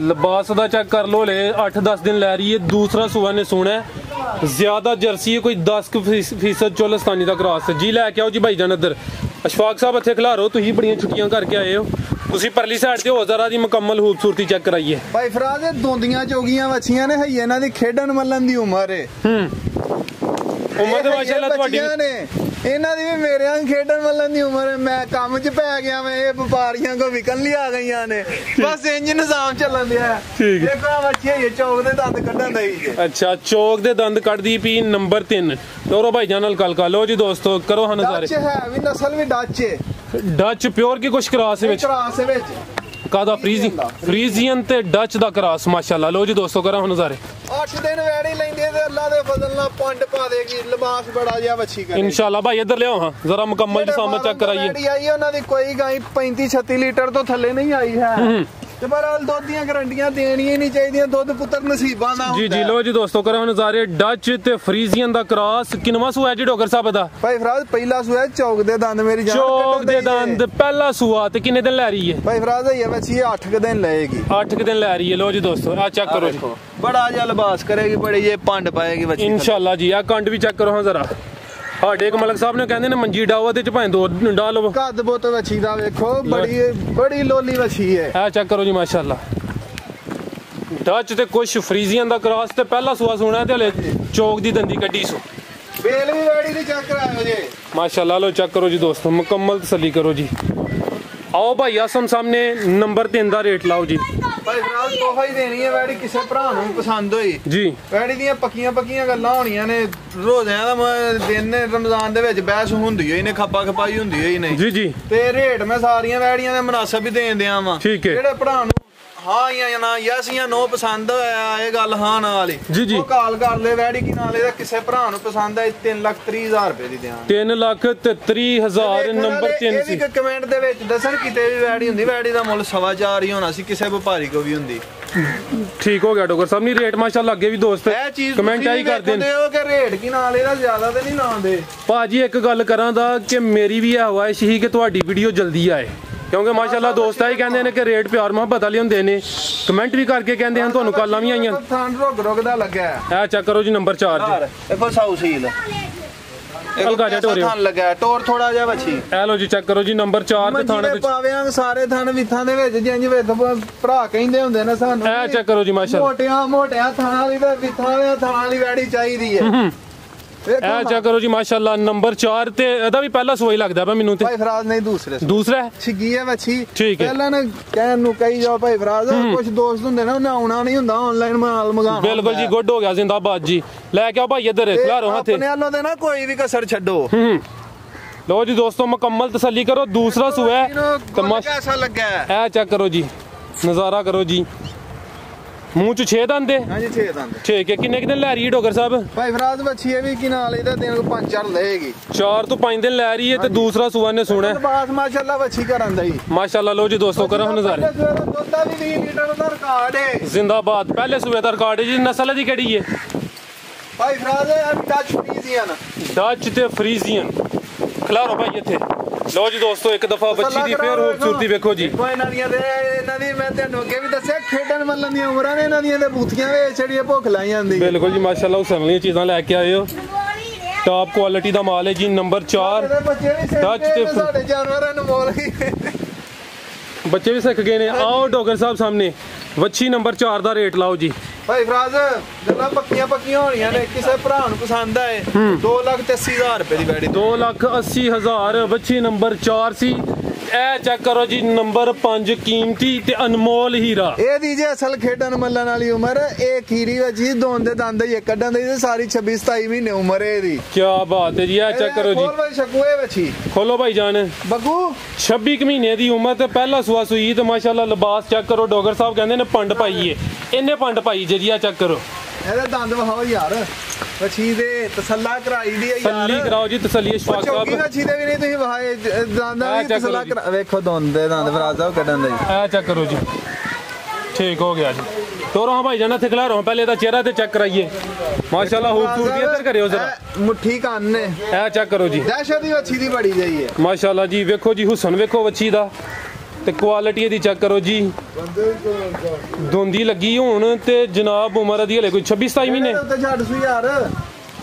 ਲਿਬਾਸ ਦਾ ਚੈੱਕ ਕਰ ਲੋ, ਲੈ 8-10 दिन ਲੈ ਰਹੀ है। दूसरा सुबह ने सुना है ज्यादा जर्सी है, कोई 10% चोलस्तानी का क्रॉस है जी। लैके आओ जी भाई जान इधर। अशफाक साहब इत्थे खिलारो, तुसीं बड़ियां छुट्टियां करके आए हो, ਤੁਸੀਂ ਪਰਲੀ ਸਾਈਡ ਤੇ ਹੋ ਜ਼ਰਾ ਦੀ ਮੁਕੰਮਲ ਖੂਬਸੂਰਤੀ ਚੈੱਕ ਕਰਾਈਏ। ਭਾਈ ਫਰਾਜ਼ ਦੋਂਦੀਆਂ ਚੋਗੀਆਂ ਵੱਛੀਆਂ ਨੇ, ਹਈਏ ਇਹਨਾਂ ਦੀ ਖੇਡਣ ਮੱਲਣ ਦੀ ਉਮਰ ਏ। ਉਮਰ ਤੇ ਮਾਸ਼ਾਅੱਲਾ ਤੁਹਾਡੀ ਨੇ, ਇਹਨਾਂ ਦੀ ਵੀ ਮੇਰੇ ਵਾਂਗ ਖੇਡਣ ਮੱਲਣ ਦੀ ਉਮਰ ਹੈ। ਮੈਂ ਕੰਮ 'ਚ ਪੈ ਗਿਆ, ਮੈਂ ਇਹ ਵਪਾਰੀਆਂ ਕੋ ਵਿਕਣ ਲਈ ਆ ਗਈਆਂ ਨੇ, ਬਸ ਇੰਜ ਨਿਜ਼ਾਮ ਚੱਲਣ ਦਿਆ। ਠੀਕ ਹੈ, ਦੇਖੋ ਵੱਛੀ ਹਈਏ ਚੌਕ ਦੇ ਦੰਦ ਕੱਢਣ ਦਈ। ਅੱਛਾ, ਚੌਕ ਦੇ ਦੰਦ ਕੱਢਦੀ ਪਈ ਨੰਬਰ 3। ਟੋਰੋ ਭਾਈ ਜਾਨ ਨਾਲ ਗੱਲ ਕਰ ਲਓ ਜੀ ਦੋਸਤੋ, ਕਰੋ ਹਾਂ ਨਜ਼ਾਰੇ। ਡੱਚ ਹੈ ਵੀ ਨਸਲ ਵੀ ਡੱਚ ਹੈ, ਡੱਚ ਪਿਓਰ ਕੀ ਕੁਛ ਕਰਾਸ ਵਿੱਚ ਕਾਦਾ ਫਰੀਜ਼ੀਅਨ ਤੇ ਡੱਚ ਦਾ ਕਰਾਸ ਮਾਸ਼ਾਅੱਲਾ। ਲੋ ਜੀ ਦੋਸਤੋ ਕਰਾਂ ਹੁਣ ਨਜ਼ਾਰੇ। 8 ਦਿਨ ਵੈੜੀ ਲੈਂਦੇ ਤੇ ਅੱਲਾ ਦੇ ਫਜ਼ਲ ਨਾਲ ਪੰਡ ਪਾ ਦੇਗੀ, ਲਿਬਾਸ ਬੜਾ ਜਿਹਾ ਵੱਛੀ ਕਰੇ ਇਨਸ਼ਾਅੱਲਾ। ਭਾਈ ਇੱਧਰ ਲਿਆਓ ਹਾਂ ਜ਼ਰਾ ਮੁਕੰਮਲ ਜੀ ਸਾਹਮਣੇ ਚੈੱਕ ਕਰਾਈਏ। ਵੈੜੀ ਆਈ ਉਹਨਾਂ ਦੀ ਕੋਈ ਗਾਈ 35-36 ਲੀਟਰ ਤੋਂ ਥੱਲੇ ਨਹੀਂ ਆਈ ਹੈ, ਤੇ ਪਰ ਦੁੱਧ ਦੀਆਂ ਗਰੰਟੀਆਂ ਦੇਣੀਆਂ ਨਹੀਂ ਚਾਹੀਦੀਆਂ, ਦੁੱਧ ਪੁੱਤਰ ਨਸੀਬਾਂ ਦਾ ਹੁੰਦਾ। ਜੀ ਜੀ, ਲੋ ਜੀ ਦੋਸਤੋ ਕਰਾਂ ਨਜ਼ਾਰੇ। ਡੱਚ ਤੇ ਫਰੀਜ਼ੀਅਨ ਦਾ ਕਰਾਸ। ਕਿੰਨਵਾਂ ਸੂਆ ਜੀ ਡੋਗਰ ਸਾਹਿਬ ਦਾ? ਭਾਈ ਫਰਾਜ਼ ਪਹਿਲਾ ਸੂਆ ਚੌਕ ਦੇ ਦੰਦ ਮੇਰੀ ਜਾਨ ਚੌਕ ਦੇ ਦੰਦ ਪਹਿਲਾ ਸੂਆ। ਤੇ ਕਿੰਨੇ ਦਿਨ ਲੈ ਰਹੀ ਹੈ ਭਾਈ ਫਰਾਜ਼? ਇਹ ਬੱਚੀ 8 ਦਿਨ ਲਏਗੀ। 8 ਦਿਨ ਲੈ ਰਹੀ ਹੈ। ਲੋ ਜੀ ਦੋਸਤੋ ਆ ਚੈੱਕ ਕਰੋ ਜੀ, ਬੜਾ ਜਿਹਾ ਲਿਬਾਸ ਕਰੇਗੀ, ਬੜੀ ਜੇ ਪੰਡ ਪਾਏਗੀ ਬੱਚੀ ਇਨਸ਼ਾਅੱਲਾ ਜੀ। ਆ ਕੰਡ ਵੀ ਚੈੱਕ ਕਰੋ ਹਾਂ ਜ਼ਰਾ। ਸਾਡੇ ਇੱਕ ਮਲਕ ਸਾਹਿਬ ਨੇ ਕਹਿੰਦੇ ਨੇ ਮੰਜੀ ਡਾਓ ਤੇ ਚ ਭਾਵੇਂ 2 ਡਾਲ ਲਵੋ। ਕੱਦ ਬੁੱਤ ਵੱਛੀ ਦਾ ਵੇਖੋ, ਬੜੀ ਲੋਲੀ ਵੱਛੀ ਹੈ। ਆ ਚੈੱਕ ਕਰੋ ਜੀ ਮਾਸ਼ਾਅੱਲਾ। ਡੱਚ ਤੇ ਕੁਛ ਫਰੀਜ਼ੀਅਨ ਦਾ ਕ੍ਰਾਸ ਤੇ ਪਹਿਲਾ ਸੂਆ ਸੁਣਾ ਤੇ ਹਲੇ ਚੌਕ ਦੀ ਦੰਦੀ ਕੱਢੀ ਸੋ। ਬੇਲ ਵੀ ਵੈੜੀ ਦੀ ਚੈੱਕ ਕਰਾਓ ਜੀ ਮਾਸ਼ਾਅੱਲਾ। ਲੋ ਚੈੱਕ ਕਰੋ ਜੀ ਦੋਸਤੋ, ਮੁਕੰਮਲ ਤਸੱਲੀ ਕਰੋ ਜੀ। आओ भाई आसम सामने नंबर 3 ਦਾ ਰੇਟ ਲਾਓ ਜੀ। ਭਾਈ ਫਰਾਜ਼ ਤੋਹਫਾ ਹੀ ਦੇਣੀ ਹੈ ਵੈੜੀ, ਕਿਸੇ ਭਰਾ ਨੂੰ ਵੀ ਪਸੰਦ ਹੋਈ ਜੀ। ਵੈੜੀ ਦੀਆਂ ਪੱਕੀਆਂ ਗੱਲਾਂ ਹੋਣੀਆਂ ਨੇ, ਰੋਜ਼ਿਆਂ ਦਾ ਦਿਨ ਨੇ, ਰਮਜ਼ਾਨ ਦੇ ਵਿੱਚ ਬਹਿਸ ਹੁੰਦੀ ਹੋਈ ਨੇ, ਖੱਪਾ ਖਪਾਈ ਹੁੰਦੀ ਹੋਈ ਨੇ। ਜੀ ਜੀ, ਤੇ ਰੇਟ ਮੈਂ ਸਾਰੀਆਂ ਵੈੜੀਆਂ ਦੇ ਮੁਨਾਸਬ ਹੀ ਦੇਣ ਦਿਆਂ ਵਾ। ਜਿਹੜੇ ਭਰਾ ਨੂੰ ਹਾਂ ਜਾਂ ਨਾ ਯਸ ਜਾਂ ਨੋ ਪਸੰਦ ਹੋਇਆ ਇਹ ਗੱਲ ਹਾਂ ਨਾਲ ਹੀ ਜੀ ਜੀ ਉਹ ਕਾਲ ਕਰ ਲੈ। ਵੈੜੀ ਕੀ ਨਾਲ ਇਹਦਾ ਕਿਸੇ ਭਰਾ ਨੂੰ ਪਸੰਦ ਆਈ 3,30,000 ਰੁਪਏ ਦੀ ਦਿਆਂ। 3,30,000 ਨੰਬਰ 3 ਸੀ। ਇਹ ਵੀ ਕਮੈਂਟ ਦੇ ਵਿੱਚ ਦੱਸਣ ਕਿਤੇ ਵੀ ਵੈੜੀ ਹੁੰਦੀ, ਵੈੜੀ ਦਾ ਮੁੱਲ 4.25 ਹੀ ਹੋਣਾ ਸੀ, ਕਿਸੇ ਵਪਾਰੀ ਕੋ ਵੀ ਹੁੰਦੀ। ਠੀਕ ਹੋ ਗਿਆ ਡੋਗਰ ਸਾਹਿਬ ਨਹੀਂ ਰੇਟ ਮਾਸ਼ਾਅੱਲਾ। ਅੱਗੇ ਵੀ ਦੋਸਤ ਕਮੈਂਟ ਆਈ ਕਰਦੇ ਨੇ ਕਿ ਰੇਟ ਕੀ ਨਾਲ ਇਹਦਾ ਜ਼ਿਆਦਾ ਤੇ ਨਹੀਂ ਲਾਉਂਦੇ। ਭਾਜੀ ਇੱਕ ਗੱਲ ਕਰਾਂ ਦਾ ਕਿ ਮੇਰੀ ਵੀ ਹਵਾਇਸ਼ ਹੀ ਕਿ ਤੁਹਾਡੀ ਵੀਡੀਓ ਜਲਦੀ ਆਏ, ਕਿਉਂਕਿ ਮਾਸ਼ਾਅੱਲਾ ਦੋਸਤ ਆਈ ਕਹਿੰਦੇ ਨੇ ਕਿ ਰੇਟ ਪਿਆਰ ਮੁਹੱਬਤ ਵਾਲੇ ਹੁੰਦੇ ਨੇ, ਕਮੈਂਟ ਵੀ ਕਰਕੇ ਕਹਿੰਦੇ ਹਨ ਤੁਹਾਨੂੰ ਕਾਲਾਂ ਵੀ ਆਈਆਂ। ਥਾਂ ਰੁਕ ਦਾ ਲੱਗਾ ਹੈ। ਚੈੱਕ ਕਰੋ ਜੀ ਨੰਬਰ 4 ਜੀ। ਦੇਖੋ ਸਾਊ ਸੀਲ ਹਲਕਾ ਜਿਹਾ ਟੋਰ ਥਾਂ ਲੱਗਾ, ਟੋਰ ਥੋੜਾ ਜਿਹਾ ਵੱਛੀ। ਇਹ ਲੋ ਜੀ ਚੈੱਕ ਕਰੋ ਜੀ ਨੰਬਰ 4 ਤੇ ਥਾਣੇ ਪਾਵਿਆਂ ਸਾਰੇ ਥਣ ਵਿਥਾਂ ਦੇ ਵਿੱਚ ਜਿੰਜ ਵਿਥ ਭਰਾ ਕਹਿੰਦੇ ਹੁੰਦੇ ਨੇ ਸਾਨੂੰ। ਇਹ ਚੈੱਕ ਕਰੋ ਜੀ ਮਾਸ਼ਾਅੱਲਾ। ਮੋਟਿਆਂ ਥਾਂ ਵਾਲੀ ਤੇ ਵਿਥਾਂ ਵਾਲਿਆਂ ਥਾਂ ਵਾਲੀ ਵੈੜੀ ਚਾਹੀਦੀ ਹੈ। ਇਹ ਚੈੱਕ ਕਰੋ ਜੀ ਮਾਸ਼ਾਅੱਲਾ ਨੰਬਰ 4 ਤੇ ਇਹਦਾ ਵੀ ਪਹਿਲਾ ਸੂਆ ਹੀ ਲੱਗਦਾ ਪਿਆ ਮੈਨੂੰ ਤੇ ਭਾਈ ਫਰਾਜ਼ ਨਹੀਂ ਦੂਸਰਾ ਛਿੱਗੀ ਹੈ ਵੱਛੀ ਠੀਕ ਹੈ ਪਹਿਲਾਂ ਨਾ ਕਹਿਣ ਨੂੰ ਕਹੀ ਜਾਓ ਭਾਈ ਫਰਾਜ਼ ਕੁਝ ਦੋਸਤ ਹੁੰਦੇ ਨਾ ਉਹਨੇ ਆਉਣਾ ਨਹੀਂ ਹੁੰਦਾ ਆਨਲਾਈਨ ਮਾਲ ਮੰਗਾਉਣਾ ਬਿਲਕੁਲ ਜੀ ਗੁੱਡ ਹੋ ਗਿਆ ਜ਼ਿੰਦਾਬਾਦ ਜੀ ਲੈ ਕੇ ਆਓ ਭਾਈ ਇੱਧਰ ਖਿਲਾਰੋ ਹੱਥੇ ਆਪਣੇ ਵੱਲੋਂ ਤੇ ਨਾ ਕੋਈ ਵੀ ਕਸਰ ਛੱਡੋ लो जी दोस्तों मुकम्मल तसल्ली करो दूसरा सुआ है कैसा लगा है चेक करो जी नज़ारा करो जी मूंह च 6 दंद हां जी 6 दंद ठीक है किन्ने दिन लै रही है डोगर साहब भाई फराज बच्ची है भी कि नाल ਇਹਦਾ ਦਿਨ को 5-4 लेगी 4 तो 5 दिन लै रही है ते दूसरा सुआ ने सुना बात माशाल्लाह बच्ची करन दी माशाल्लाह लो जी दोस्तों करो नज़ारे ਦੁੱਧ ਦਾ ਵੀ 20 ਲੀਟਰ ਦਾ ਰਿਕਾਰਡ ਹੈ जिंदाबाद पहले सुए दा रिकॉर्ड है जी नस्ल दी केड़ी है भाई फराज है डच फ्रीजियन डच ते फ्रीजियन खिलारो भाई इत्थे लो जी दोस्तों एक दफा बच्ची दी फिर खूबसूरती देखो जी ਕੋਈ ਇਹਨਾਂ ਦੀ ਮੈਂ ਤੁਹਾਨੂੰ ਅੱਗੇ ਵੀ ਦੱਸਿਆ ਖੇਡਣ ਮੱਲਣ ਦੀਆਂ ਉਮਰਾਂ ਨੇ ਇਹਨਾਂ ਦੀਆਂ ਤੇ ਬੂਥੀਆਂ ਵੇਚ ਛੜੀਆਂ ਭੁੱਖ ਲਾਈ ਜਾਂਦੀ बिल्कुल जी माशाल्लाह हुसन वाली चीज़ां लेके आए हो टॉप क्वालिटी दा माल है जी नंबर 4 डच ते ਸਾਡੇ ਜਾਨਵਰਾਂ ਨੂੰ ਮੋਲ ਹੀ बच्चे भी सीख गए ने आओ डोगर साहब सामने वच्छी नंबर 4 ਦਾ ਰੇਟ ਲਾਓ ਜੀ ਭਾਈ ਫਰਾਜ਼ ਗੱਲਾਂ ਪੱਕੀਆਂ ਹੋਣੀਆਂ ਨੇ ਕਿਸੇ ਭਰਾ ਨੂੰ ਪਸੰਦ ਆਏ 2,80,000 ਰੁਪਏ ਦੀ ਵੈੜੀ 2,80,000 ਵੱਛੀ ਨੰਬਰ 4 ਸੀ ਇਹ ਚੈੱਕ ਕਰੋ ਜੀ ਨੰਬਰ 5 ਕੀਮਤੀ ਤੇ ਅਨਮੋਲ ਹੀਰਾ ਇਹਦੀ ਜੇ ਅਸਲ ਖੇਡਣ ਮੱਲਣ ਵਾਲੀ ਉਮਰ ਇਹ ਖੀਰੀ ਵੱਛੀ ਦੋਨ ਦੇ ਦੰਦ ਹੀ ਕੱਢਣ ਦੀ ਸਾਰੀ 26-27 ਮਹੀਨੇ ਉਮਰ ਹੈ ਇਹਦੀ ਕੀ ਬਾਤ ਹੈ ਜੀ ਇਹ ਚੈੱਕ ਕਰੋ ਜੀ ਖੋਲ ਭਾਈ ਸ਼ਕੂਏ ਵੱਛੀ ਖੋਲੋ ਭਾਈ ਜਾਨ ਬੱਗੂ 26 ਮਹੀਨੇ ਦੀ ਉਮਰ ਤੇ ਪਹਿਲਾ ਸੂਆ ਸੂਈ ਤੇ ਮਾਸ਼ਾਅੱਲਾ ਲਿਬਾਸ ਚੈੱਕ ਕਰੋ ਡੋਗਰ ਸਾਹਿਬ ਕਹਿੰਦੇ ਨੇ ਪੰਡ ਪਾਈ ਏ ਇਹਨੇ ਪੰਡ ਪਾਈ ਜੀ ਇਹ ਚੈੱਕ ਕਰੋ ਇਹਦੇ ਦੰਦ ਵਹਾਓ ਯਾਰ ਵੱਛੀ ਦੇ ਤਸੱਲਾ ਕਰਾਈ ਦੀ ਯਾਰ ਤਸੱਲੀ ਕਰਾਓ ਜੀ ਤਸੱਲੀ ਸ਼ਫਾਕ ਸਾਹਿਬ ਚੌਕੀ ਵੱਛੀ ਦੇ ਵੀ ਨਹੀਂ ਤੁਸੀਂ ਵਹਾਏ ਦੰਦਾਂ ਦੀ ਤਸੱਲਾ ਕਰਾ ਵੇਖੋ ਦੰਦ ਫਰਾਜ਼ ਸਾਹਿਬ ਕੱਢਣ ਦੇ ਇਹ ਚੈੱਕ ਕਰੋ ਜੀ ठीक हो गया जी तो रहा भाई जाना थिकला रहा पहले तो चेहरा ते चेक कराइए माशाल्लाह खूबसूरती इधर करियो जरा मुट्ठी कान ने ए चेक करो जी दहशत ही अच्छी दी बड़ी गई है माशाल्लाह जी वेखो जी हुसन वेखो वच्छी दा ते क्वालिटी दी चेक करो जी धुंदी लगी हुन ते जनाब उम्र दी हले कोई 26-27 महीने ते छड़ सु यार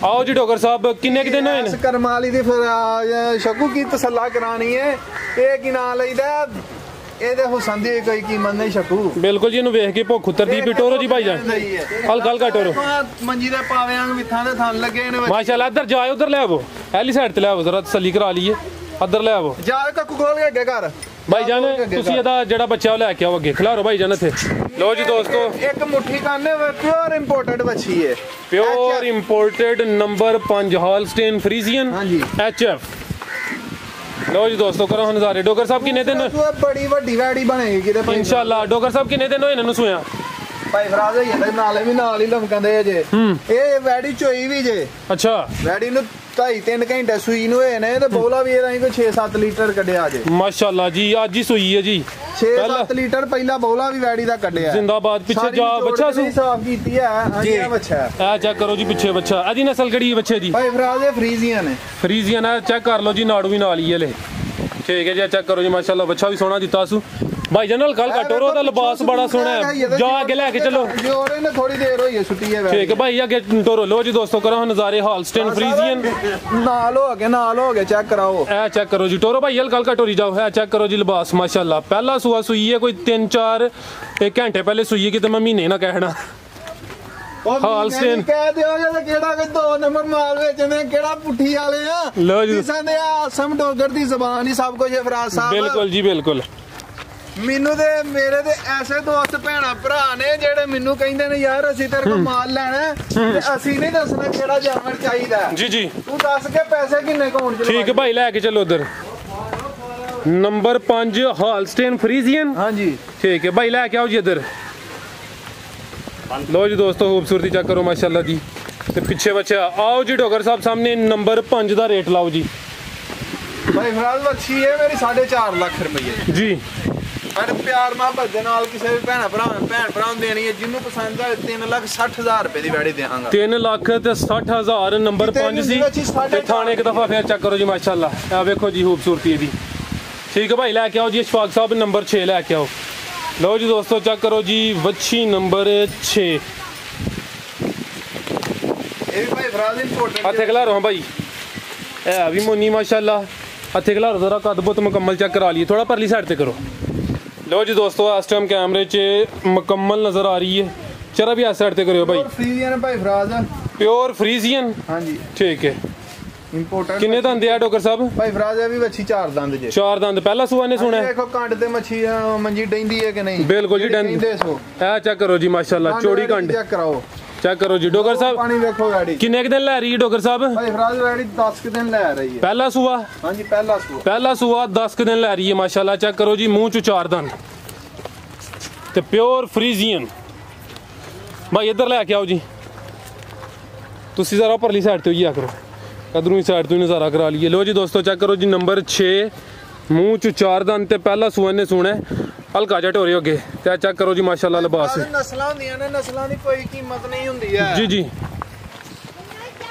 आओ जी डोगर साहब किन्ने कि दिन होए ने करमाली दी फिर शकू की तसल्ला करानी है ए की ना लईदा ਇਹਦੇ ਹੁਸਨ ਦੀ ਕੋਈ ਕੀਮਤ ਨਹੀਂ ਸ਼ਕੂ ਬਿਲਕੁਲ ਜੀ ਇਹਨੂੰ ਵੇਖ ਕੇ ਭੁੱਖ ਉਤਰਦੀ ਬਿਟੋਰੋ ਜੀ ਭਾਈ ਜਾਨ ਹਲਕਾ ਹਲਕਾ ਟੋਰੋ ਮੰਜੀ ਦੇ ਪਾਵਿਆਂ ਵਿਥਾਂ ਦੇ ਥਣ ਲੱਗੇ ਨੇ ਮਾਸ਼ਾਅੱਲਾ ਇੱਧਰ ਜਾਓ ਉਧਰ ਲੈ ਆਵੋ ਐਲੀ ਸਾਈਡ ਤੇ ਲੈ ਆਵੋ ਜ਼ਰਾ ਤਸੱਲੀ ਕਰਾ ਲਈਏ ਇੱਧਰ ਲੈ ਆਵੋ ਜਾ ਕੱਕੂ ਖੋਲ ਕੇ ਅੱਗੇ ਕਰ ਭਾਈ ਜਾਨ ਤੁਸੀਂ ਇਹਦਾ ਜਿਹੜਾ ਬੱਚਾ ਉਹ ਲੈ ਕੇ ਆਓ ਅੱਗੇ ਖਿਲਾਰੋ ਭਾਈ ਜਾਨ ਇੱਥੇ ਲੋ ਜੀ ਦੋਸਤੋ ਇੱਕ ਮੁੱਠੀ ਕਾਨੇ ਪਿਓਰ ਇੰਪੋਰਟਡ ਬੱਚੀ ਹੈ ਪਿਓਰ ਇੰਪੋਰਟਡ ਨੰਬਰ 5 ਹਾਲਸਟੇਨ ਫਰੀਜ਼ੀਅਨ ਹਾਂਜੀ HF लो जी दोस्तों करो नज़ारे डोगर साहब किन्ने दिन बड़ी वड्डी वैड़ी बनेगी किते इंशाल्लाह डोगर साहब किन्ने दिन होए इन्हां सुया भाई फराज होई जांदे नाले भी नाल ही लमकंदे जे ए वैड़ी चोई भी जे अच्छा वैड़ी नु 2.5-3 घंटे सूई नु होए ने ते बोला भी एदा कोई 6-7 लीटर कढिया जे माशाल्लाह जी आज ही सूई है जी 6-7 लीटर पहला बोला भी वैड़ी दा कढिया जिंदाबाद पीछे जा बच्चा सू साफ कीती है हां जी बच्चा ए चेक करो जी पीछे बच्चा आदी नस्ल कड़ी है बच्चे दी भाई फराज ये फ्रीजियन है फ्रीजियन है चेक कर लो जी नाड़ू भी नाल ही है ले ठीक है जी चेक करो जी माशाल्लाह बच्चा भी सोना दिता सू भाई जनरल कल का टोरो दा लिबास बड़ा सोना है जा आगे लेके चलो जोरे ने थोड़ी देर होई है छुट्टी है ठीक है भाई आगे टोरो लो जी दोस्तों करो नजारे हालस्टेन फ्रीजियन नाल हो गया चेक कराओ ए चेक करो जी टोरो भाई हल्का हल्का टोरी जाओ है चेक करो जी लिबास माशाल्लाह पहला सुआ सुई है कोई 3-4 घंटे पहले सुई है कि मैं महीने ना कहना हालस्टेन कह दियो जे केड़ा कोई 2 नंबर माल वेचने केड़ा पुठी वाले आ लो जी किसान दे आसम डोगर दी जुबान ही सब कुछ है फराज साहब बिल्कुल जी बिल्कुल ਮੈਨੂੰ ਤੇ ਮੇਰੇ ਤੇ ਐਸੇ ਦੋਸਤ ਭੈਣਾ ਭਰਾ ਨੇ ਜਿਹੜੇ ਮੈਨੂੰ ਕਹਿੰਦੇ ਨੇ ਯਾਰ ਅਸੀਂ ਤੇਰੇ ਕੋਲ ਮਾਲ ਲੈਣਾ ਤੇ ਅਸੀਂ ਨਹੀਂ ਦੱਸਣਾ ਕਿਹੜਾ ਜਾਨਵਰ ਚਾਹੀਦਾ ਜੀ ਜੀ ਤੂੰ ਦੱਸ ਕੇ ਪੈਸੇ ਕਿੰਨੇ ਕੌਣ ਚ ਠੀਕ ਹੈ ਭਾਈ ਲੈ ਕੇ ਚਲੋ ਉਧਰ ਨੰਬਰ 5 ਹਾਲਸਟੇਨ ਫਰੀਜ਼ੀਅਨ ਹਾਂਜੀ ठीक है भाई लेके आओ जी इधर लो जी दोस्तों खूबसूरती चेक करो माशाल्लाह जी ते पीछे बच्चा आओ जी डोगर साहब सामने नंबर 5 ਦਾ रेट लाओ जी भाई फराज अच्छी है मेरी 4.5 ਲੱਖ ਰੁਪਏ जी ਪਰ ਪਿਆਰ ਮੁਹੱਬਤ ਦੇ ਨਾਲ ਕਿਸੇ ਵੀ ਭੈਣ ਭਰਾ ਨੂੰ ਦੇਣੀ ਹੈ ਜਿਹਨੂੰ ਪਸੰਦ ਆ 3,60,000 ਰੁਪਏ ਦੀ ਵੈੜੀ ਦੇਵਾਂਗਾ 3,60,000 ਨੰਬਰ 5 ਸੀ ਤੇ ਥਾਣੇ ਇੱਕ ਦਫਾ ਫੇਰ ਚੈੱਕ ਕਰੋ ਜੀ ਮਾਸ਼ਾਅੱਲਾ ਆ ਵੇਖੋ ਜੀ ਖੂਬਸੂਰਤੀ ਇਹਦੀ ਠੀਕ ਹੈ ਭਾਈ ਲੈ ਕੇ ਆਓ ਜੀ ਇਸ਼ਫਾਕ ਸਾਹਿਬ ਨੰਬਰ 6 ਲੈ ਕੇ ਆਓ लो जी दोस्तों चेक करो जी वच्छी नंबर 6 ਇਹ ਵੀ ਭਾਈ ਫਰਾਜ਼ ਇੰਪੋਰਟੈਂਟ हथे खिला रहा भाई है भी मोनी माशाल्लाह हथे खिला रहा जरा कद बुत मुकम्मल चेक करा लिए थोड़ा परली साइड से करो लो जी दोस्तों इस टाइम कैमरे च मुकम्मल नजर आ रही है चरा भी इस साइड से करो भाई फ्रीजियन भाई फराज प्योर फ्रीजियन। हाँ जी ठीक है। इंपोर्टेड किन्ने दंद है डॉक्टर साहब? भाई फराज है भी मच्छी 4 दंद जे। 4 दंद। पहला सूआ ने सुना है। देखो कंड ते मच्छी मंजी डैंदी है कि नहीं? बिल्कुल जी डैंदी। ए चेक करो जी माशाल्लाह चौड़ी कंड चेक कराओ। चेक करो जी डॉक्टर साहब। पानी देखो गाड़ी किन्ने दिन लै रही है डॉक्टर साहब? भाई फराज गाड़ी 10 के दिन लै रही है। पहला सूआ? हां जी पहला सूआ। पहला सूआ 10 के दिन लै रही है माशाल्लाह। चेक करो जी मुंह च 4 दंद ते प्योर फ्रीजियन। भाई इधर लैके आओ जी। तुसी जरा परली साइड ते होइया करो, इधरों साइड तो नज़ारा करा लिए। लो जी दोस्तों चेक करो जी नंबर 6 मुंह च 4 दंद ते पहला सूआ ने सुना हल्का जा ढोरे होगे ते चेक करो जी माशाल्लाह लिबास। नस्लां हुंदियां ने, नस्लां दी कोई कीमत नहीं हुंदी है। जी जी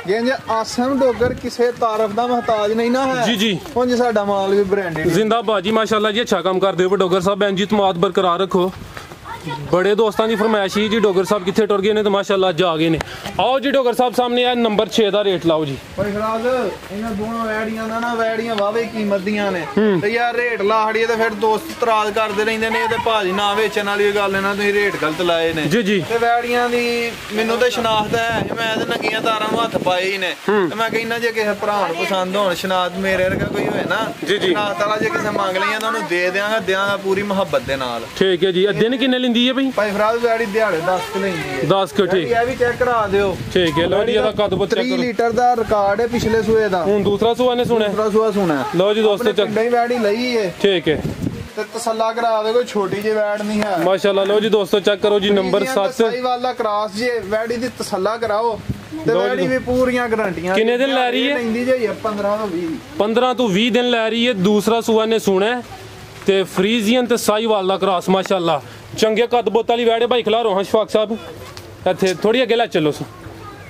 जे आसम डोगर किसे तारफ दा मोहताज नहीं ना है। जी जी उंज साडा माल भी ब्रांडेड जिंदाबाद जी माशाल्लाह जी। अच्छा काम करदे हो डोगर साहब। भैन जी तमाद बरकरार रखो। बड़े दोस्तों की फरमाइश ही जी डोगर साहब कितने टुर गए ने तो माशाल्लाह जा गए ने। आओ जी डोगर साहब सामने है नंबर 6 का रेट लाओ जी। भाई फराज इन्हां दोनों वैड़ियां दा ना वैड़ियां वावे कीमत दियां ने ते यार रेट ला हड़िए ते फिर दोस्त तराज करदे रहंदे ने ते भाजी ना वेचण वाली गल है ना तुसीं रेट गलत लाए ने। जी जी ते वैड़ियां दी मैनूं ते शनाख्त है मैं ते नंगियां तारां नूं हत्थ पाए ही ने ते मैं कहना जे किसे भरा नूं पसंद होण शनाख्त मेरे वर्गा कोई होए ना शनाख्त वाला जे किसे मंग लईआं तां ओनूं दे देंगा पूरी मुहब्बत दे नाल। ठीक है जी। दिन किन्ने लिंदी है भाई? भाई फराज गाड़ी दिहाड़े 10 के लेंदी है। 10 के ठीक ये भी चेक करा दियो। ठीक है लो जी ਇਹਦਾ ਕੱਦ ਬੱਚਾ ਕਰੋ। 3 ਲੀਟਰ ਦਾ ਰਿਕਾਰਡ ਹੈ ਪਿਛਲੇ ਸੂਏ ਦਾ। ਹੁਣ ਦੂਸਰਾ ਸੂਆ ਨੇ ਸੁਣਿਆ। ਦੂਸਰਾ ਸੂਆ ਸੁਣਾ। ਲਓ ਜੀ ਦੋਸਤੋ ਚੱਕ ਨਹੀਂ ਵੈੜੀ ਲਈ ਹੈ। ਠੀਕ ਹੈ ਤੇ ਤਸੱਲਾ ਕਰਾ ਦੇ ਕੋਈ ਛੋਟੀ ਜਿਹੀ ਵੈੜ ਨਹੀਂ ਹੈ ਮਾਸ਼ਾਅੱਲਾ। ਲਓ ਜੀ ਦੋਸਤੋ ਚੈੱਕ ਕਰੋ ਜੀ ਨੰਬਰ 7 ਸਹੀ ਵਾਲਾ ਕ੍ਰਾਸ ਜੇ ਵੈੜੀ ਦੀ ਤਸੱਲਾ ਕਰਾਓ ਤੇ ਵੈੜੀ ਵੀ ਪੂਰੀਆਂ ਗਾਰੰਟੀਆਂ। ਕਿੰਨੇ ਦਿਨ ਲੈ ਰਹੀ ਹੈ? ਲੈਂਦੀ ਜੇ 15 ਤੋਂ 20 15 ਤੋਂ 20 ਦਿਨ ਲੈ ਰਹੀ ਹੈ। ਦੂਸਰਾ ਸੂਆ ਨੇ ਸੁਣਾ ਤੇ ਫਰੀਜ਼ੀਅਨ ਤੇ ਸਾਈਵਾਲ ਦਾ ਕ੍ਰਾਸ ਮਾਸ਼ਾਅੱਲਾ। ਚੰਗੇ ਕੱਦ ਬੋਤ ਵਾਲੀ ਵੈੜ ਹੈ ਭਾਈ ਖਿਲਾਰੋ। ਹਾਂ ਸ਼ਫਾਕ ਸਾਹਿਬ ਇੱਥੇ ਥੋੜੀ ਅੱਗੇ ਲੈ ਚੱਲੋ।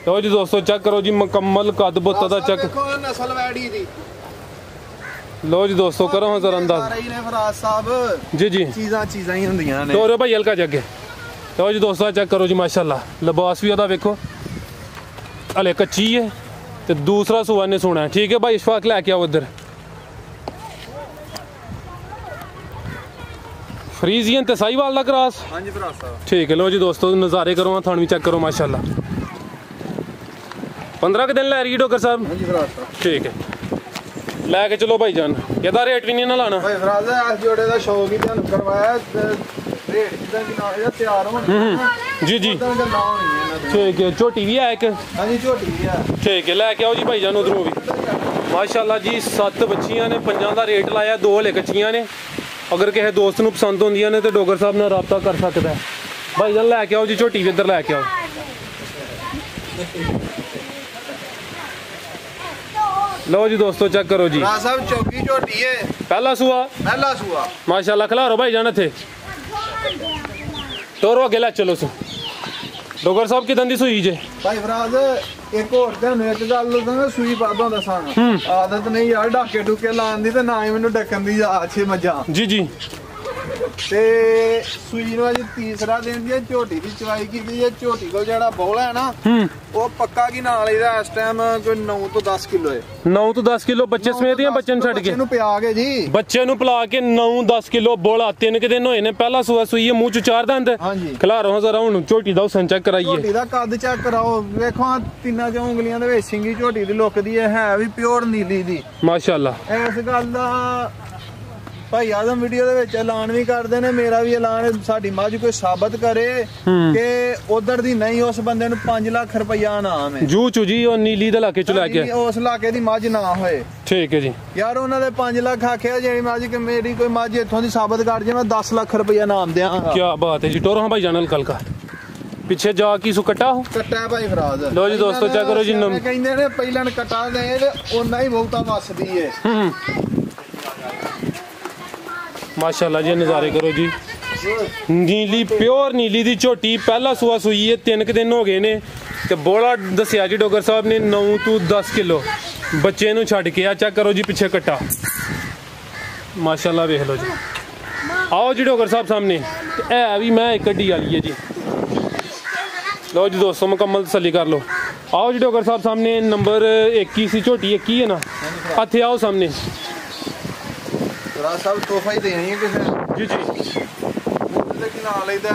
ਲਓ ਜੀ ਦੋਸਤੋ ਚੈੱਕ ਕਰੋ ਜੀ ਮੁਕੰਮਲ ਕੱਦ ਬੋਤਾ ਦਾ ਚੈੱਕ। ਦੇਖੋ ਨਸਲ ਵੈੜੀ ਦੀ। ਲਓ ਜੀ ਦੋਸਤੋ ਕਰੋ ਹਾਂ ਜ਼ਰਾ ਅੰਦਾਜ਼। ਸਾਰੇ ਹੀ ਨੇ ਫਰਾਜ਼ ਸਾਹਿਬ। ਜੀ ਜੀ ਚੀਜ਼ਾਂ ਹੀ ਹੁੰਦੀਆਂ ਨੇ। ਤੋਰੋ ਭਾਈ ਹਲਕਾ ਜੱਗੇ। ਲਓ ਜੀ ਦੋਸਤੋ ਚੈੱਕ ਕਰੋ ਜੀ ਮਾਸ਼ਾਅੱਲਾ। ਲਿਬਾਸ ਵੀ ਉਹਦਾ ਵੇਖੋ ਹਲੇ ਕੱਚੀ ਹੈ ਤੇ ਦੂਸਰਾ ਸੂਆ ਨੇ ਸੋਣਾ। ਠੀਕ ਹੈ ਭਾਈ ਸ਼ਫਾਕ ਲੈ ਕੇ ਆਓ ਇੱਧਰ। फ्रीजियन ते साहिवाल दा क्रॉस। हां जी फराज साहब। ठीक है लो जी दोस्तों नज़ारे करो थान भी चेक करो माशाल्लाह। 15 के दिन लै रही है डॉक्टर साहब? हां जी फराज साहब। ठीक है लैके चलो भाई जान। ਇਹਦਾ ਰੇਟ ਵੀ ਨਹੀਂ ਨਾ ਲਾਣਾ ਭਾਈ ਫਰਾਜ਼ ਇਸ ਜੋੜੇ ਦਾ ਸ਼ੌਕ ਹੀ ਤੁਹਾਨੂੰ ਕਰਵਾਇਆ। ਰੇਟ ਜਿੱਦਾਂ ਕਿ ਨਾਲ ਇਹਦਾ ਤਿਆਰ ਹੋਣਾ। जी जी ठीक है। झोटी भी है एक? हाँ जी झोटी भी है। ठीक है लैके आओ जी भाई जान उधरों भी माशाल्लाह जी। 7 बच्चियां ने 5 का रेट लाया 2 हले कच्चियां ने। अगर किसी दोस्त नूं पसंद होंदियां ने तो डोगर साहब नाल राबता कर सकता है। भाई जान लैके आओ जी झोटी भी इधर लैके आओ। लो जी दोस्तों चेक करो जी। फराज साहब चौकी झोटी है। पहला सूआ? पहला सूआ माशाल्लाह। खिलारो भाई जान इत्थे टोरो अगे लै चलो। डोगर साहब किदां दी सूई जे? भाई फराज एक होर ਤੁਹਾਨੂੰ ਇੱਕ ਗੱਲ ਦੱਸਾਂਗਾ ਸੂਈ ਬਾਦੋਂ ਦੱਸਾਂਗਾ। ਆਦਤ ਨਹੀਂ ਯਾਰ ਢਾਕੇ ਢੁਕੇ ਲਾਉਣ ਦੀ ਤੇ ਨਾ ਹੀ ਮੈਨੂੰ ਡੱਕਣ ਦੀ ਆਛੇ ਮੱਝਾਂ। ਜੀ ਜੀ ਤੇ ਸੂਈ ਨੂੰ ਅੱਜ ਤੀਸਰਾ ਦਿਨ ਦੀ ਝੋਟੀ ਦੀ ਚਵਾਈ ਕੀਤੀ ਹੈ। ਝੋਟੀ ਕੋਲ ਜਿਹੜਾ ਬੋਲਾ ਹੈ ਨਾ ਉਹ ਪੱਕਾ ਕੀ ਨਾਲ ਇਹਦਾ ਇਸ ਟਾਈਮ ਕੋਈ 9 ਤੋਂ 10 ਕਿਲੋ ਹੈ। 9 ਤੋਂ 10 ਕਿਲੋ ਬੱਚੇ ਸਮੇਤ ਜਾਂ ਬੱਚੇ ਨੂੰ ਛੱਡ ਕੇ? ਇਹਨੂੰ ਪਿਆ ਕੇ ਜੀ ਬੱਚੇ ਨੂੰ ਪਿਲਾ ਕੇ 9-10 ਕਿਲੋ ਬੋਲਾ 3 ਕਿ ਦਿਨ ਹੋਏ ਨੇ। ਪਹਿਲਾ ਸੂਆ ਸੂਈ ਹੈ ਮੂੰਹ ਚ 4 ਦੰਦ। ਹਾਂਜੀ ਖਿਲਾਰੋ ਜ਼ਰਾ ਹੁਣ ਝੋਟੀ ਦਾ ਹੁਸਨ ਚੈੱਕ ਕਰਾਈਏ। ਝੋਟੀ ਦਾ ਕੱਦ ਚੈੱਕ ਕਰਾਓ। ਵੇਖੋ ਤਿੰਨਾਂ ਚੋਂ ਉਂਗਲੀਆਂ ਦੇ ਵਿੱਚ ਸਿੰਗੀ ਝੋਟੀ ਦੀ ਲੁੱਕ ਦੀ ਹੈ ਵੀ ਪਿਓਰ ਨੀਲੀ ਦੀ ਮਾਸ਼ਾਅੱਲਾ। ਇਸ ਗੱਲ ਦਾ ਭਾਈ ਆਦਮ ਵੀਡੀਓ ਦੇ ਵਿੱਚ ਐਲਾਨ ਵੀ ਕਰਦੇ ਨੇ। ਮੇਰਾ ਵੀ ਐਲਾਨ ਸਾਡੀ ਮੱਝ ਕੋਈ ਸਾਬਤ ਕਰੇ ਕਿ ਉਧਰ ਦੀ ਨਹੀਂ ਉਸ ਬੰਦੇ ਨੂੰ 5 ਲੱਖ ਰੁਪਇਆ ਇਨਾਮ ਹੈ। ਜੂ ਚੂ ਜੀ ਉਹ ਨੀਲੀ ਦੇ ਇਲਾਕੇ ਚ ਲੈ ਕੇ ਉਸ ਇਲਾਕੇ ਦੀ ਮੱਝ ਨਾ ਹੋਏ। ਠੀਕ ਹੈ ਜੀ ਯਾਰ ਉਹਨਾਂ ਦੇ 5 ਲੱਖ ਆਖਿਆ ਜਿਹੜੀ ਮੱਝ ਕਿ ਮੇਰੀ ਕੋਈ ਮੱਝ ਇੱਥੋਂ ਦੀ ਸਾਬਤ ਕਰ ਜੇ ਮੈਂ 10 ਲੱਖ ਰੁਪਇਆ ਇਨਾਮ ਦਿਆਂਗਾ। ਕੀ ਬਾਤ ਹੈ ਜੀ। ਟੋਰੋ ਹਾਂ ਭਾਈ ਜਾਨ ਹਲਕਾ ਹਲਕਾ ਪਿੱਛੇ ਜਾ ਕੀ ਸੂ ਕੱਟਾ ਹੋ ਕੱਟਾ ਭਾਈ ਫਰਾਜ਼। ਲੋ ਜੀ ਦੋਸਤੋ ਚੈੱਕ ਕਰੋ ਜੀ। ਕਹਿੰਦੇ ਨੇ ਪਹਿਲਾਂ ਕੱਟਾ ਦੇ ਉਹਨਾਂ ਹੀ ਬਹੁਤਾ ਵਸਦੀ ਹੈ। माशाल्लाह जी नज़ारे करो जी। नीली प्योर नीली दी झोटी पहला सूआ सूई है 3 के दिन हो गए ने ते बोला दसिया जी डोगर साहब ने 9 ਤੋਂ 10 किलो बच्चे नूं छड्ड के। चेक करो जी पिछे कट्टा माशाल्लाह वेख लो जी। आओ जी डोगर साहब सामने है भी मैं एक कड्डी वाली है जी। लो जी दोस्तों मुकम्मल तसल्ली कर लो। आओ जी डोगर साहब सामने नंबर 21 सी झोटी 21 है ना। हथे आओ सामने। फराज साहब तोहफा ही देनी है किसी जी जी लेकिन ਨਾਲ ਇਹਦਾ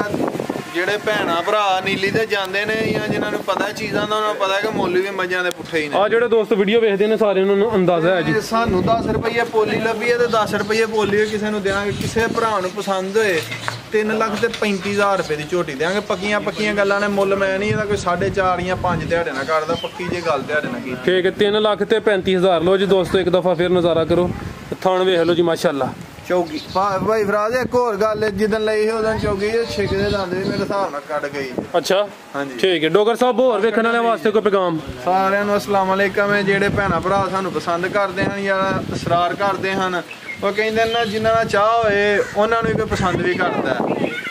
ਜਿਹੜੇ ਭੈਣਾ ਭਰਾ ਨੀਲੀ ਤੇ ਜਾਂਦੇ ਨੇ ਜਾਂ ਜਿਨ੍ਹਾਂ ਨੂੰ ਪਤਾ ਚੀਜ਼ਾਂ ਦਾ, ਉਹਨਾਂ ਨੂੰ ਪਤਾ ਕਿ ਮੁੱਲ ਵੀ ਮੱਝਾਂ ਦੇ ਪੁੱਠੇ ਹੀ ਨੇ। ਆ ਜਿਹੜੇ ਦੋਸਤ ਵੀਡੀਓ ਵੇਖਦੇ ਨੇ ਸਾਰਿਆਂ ਨੂੰ ਅੰਦਾਜ਼ਾ ਹੈ ਜੀ। ਸਾਨੂੰ 10 ਰੁਪਏ ਪੋਲੀ ਲੱਭੀ ਹੈ ਤੇ 10 ਰੁਪਏ ਪੋਲੀ ਕਿਸੇ ਨੂੰ ਦਿਆਂਗੇ। ਕਿਸੇ ਭਰਾ ਨੂੰ ਪਸੰਦ ਹੋਏ 3,35,000 ਰੁਪਏ ਦੀ ਝੋਟੀ ਦਿਆਂਗੇ। ਪੱਕੀਆਂ ਗੱਲਾਂ ਨੇ, ਮੁੱਲ ਮੈਂ ਨਹੀਂ ਇਹਦਾ ਕੋਈ 4.5 ਜਾਂ 5 ਦਿਹਾੜੇ ਨਾਲ ਕਰਦਾ, ਪੱਕੀ ਜੇ ਗੱਲ ਦਿਹਾੜੇ ਨਾਲ ਕੀਤੀ। ਠੀਕ ਹੈ 3,35,000 ਲਓ ਜੀ ਦੋਸਤੋ, ਇੱਕ ਦਫਾ ਫਿਰ ਨਜ਼ਾਰਾ ਕਰੋ, ਥਣ ਵੇਖ ਲਓ ਜੀ ਮਾਸ਼ਾਅੱਲਾ। ਚੌਗੀ ਭਾਈ ਫਰਾਜ਼ ਇੱਕ ਹੋਰ ਗੱਲ, ਜਿੱਦਣ ਲਈ ਉਦੋਂ ਚੌਗੀ ਛਿੱਕ ਦੇ ਦੰਦ ਵੀ ਮੇਰੇ ਹਿਸਾਬ ਨਾਲ ਕੱਢ ਗਈ। ਅੱਛਾ ਹਾਂਜੀ ਠੀਕ ਹੈ। ਡੋਗਰ ਸਾਹਿਬ ਹੋਰ ਵੇਖਣ ਵਾਲਿਆਂ ਵਾਸਤੇ ਕੋਈ ਪੈਗਾਮ? ਸਾਰਿਆਂ ਨੂੰ ਅਸਲਾਮ ਅਲੈਕਮ। ਜਿਹੜੇ ਭੈਣਾ ਭਰਾ ਸਾਨੂੰ ਪਸੰਦ ਕਰਦੇ ਹਨ ਜਾਂ ਇਸਰਾਰ ਕਰਦੇ ਹਨ, ਉਹ ਕਹਿੰਦੇ ਨੇ ਜਿਨ੍ਹਾਂ ਦਾ ਚਾਹ ਹੋਏ ਉਹਨਾਂ ਨੂੰ ਵੀ ਪਸੰਦ ਵੀ ਕਰਦਾ।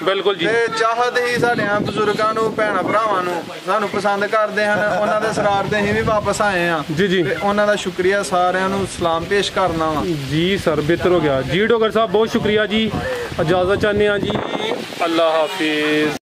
ਬਿਲਕੁਲ ਜੀ। ਤੇ ਚਾਹਤ ਹੀ ਸਾਡਿਆਂ ਬਜ਼ੁਰਗਾਂ ਨੂੰ, ਭੈਣਾ ਭਰਾਵਾਂ ਨੂੰ ਸਾਨੂੰ ਪਸੰਦ ਕਰਦੇ ਹਨ। ਉਹਨਾਂ ਦੇ ਇਸਰਾਰ ਤੇ ਅਸੀਂ ਵੀ ਵਾਪਸ ਆਏ ਆ ਜੀ ਜੀ। ਤੇ ਉਹਨਾਂ ਦਾ ਸ਼ੁਕਰੀਆ, ਸਾਰਿਆਂ ਨੂੰ ਸਲਾਮ ਪੇਸ਼ ਕਰਨਾ ਵਾ ਜੀ ਸਰ। ਬਿਹਤਰ ਹੋ ਗਿਆ ਜੀ ਡੋਗਰ ਸਾਹਿਬ, ਬਹੁਤ ਸ਼ੁਕਰੀਆ ਜੀ। ਇਜਾਜ਼ਤ ਚਾਹੁੰਦੇ ਹਾਂ ਜੀ। ਅੱਲਾ ਹਾਫਿਜ਼।